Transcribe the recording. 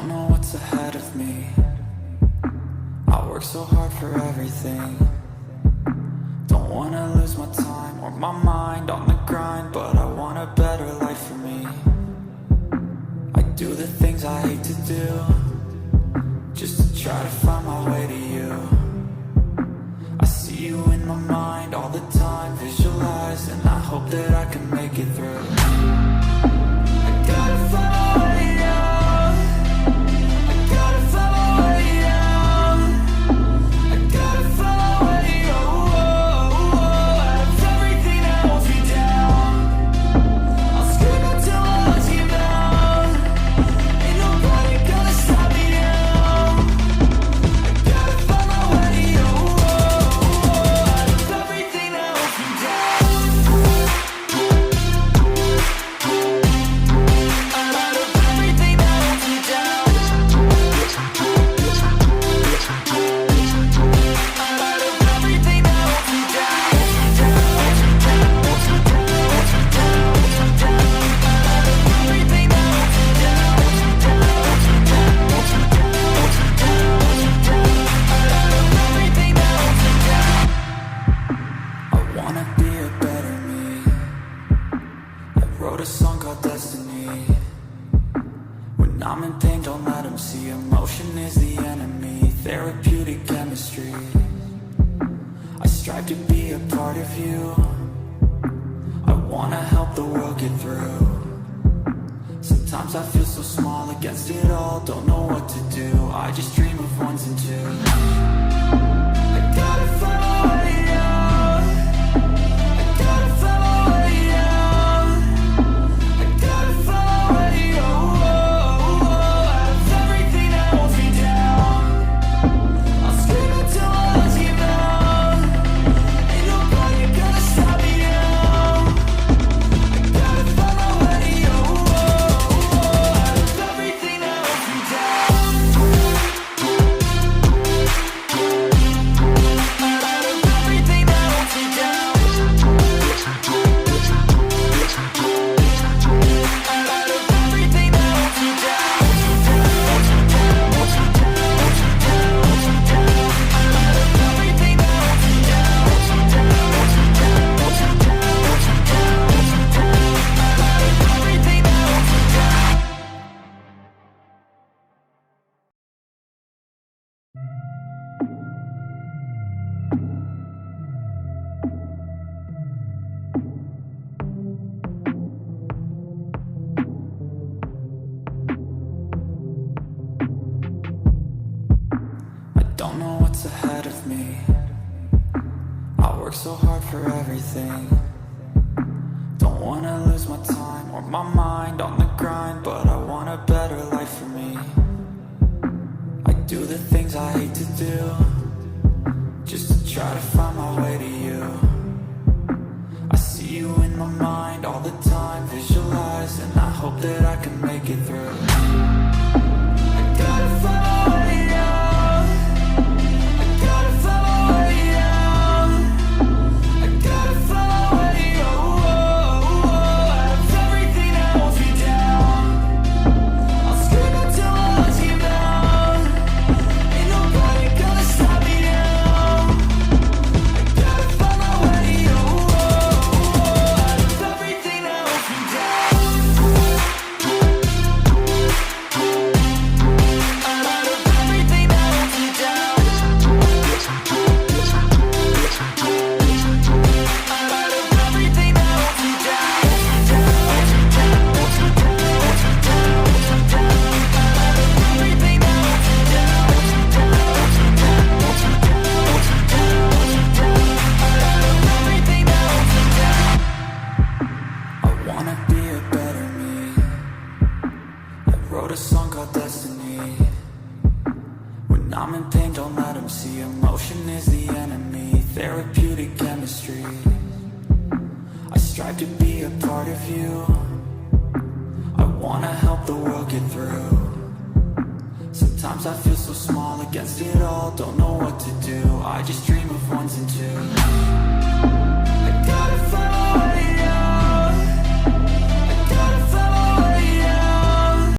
don't know what's ahead of me. I work so hard for everything. Don't wanna lose my time or my mind on the grind, but I want a better life for me. I do the things I hate to do, just to try to find my way to you. I see you in my mind all the time, visualize, and I hope that I can make it through. I gotta find my way out. I gotta find my way out. I gotta find my way out of everything that holds me down. I'll scream until my lungs give out. Ain't nobody gonna stop me now. I gotta find my way out of everything that holds me down. Wrote a song called Destiny. When I'm in pain, don't let them see. Emotion is the enemy, therapeutic chemistry. I strive to be a part of you. I wanna help the world get through. Sometimes I feel so small against it all, don't know what to do. I just dream of ones and twos. I gotta find my way out. I gotta find my way out. I gotta find my way out of everything that holds me down. I'll scream until my lungs give out. Ain't nobody gonna stop me now. I gotta find my way out of everything that holds me down. Don't know what's ahead of me. I work so hard for everything. Don't wanna lose my time or my mind on the grind, but I want a better life for me. I do the things I hate to do, just to try to find my way to you. I see you in my mind all the time, visualize, and I hope that I can make it through. I gotta find my way out. Wrote a song called Destiny. When I'm in pain, don't let them see. Emotion is the enemy, therapeutic chemistry. I strive to be a part of you. I wanna help the world get through. Sometimes I feel so small against it all, don't know what to do. I just dream of ones and twos. I gotta find my way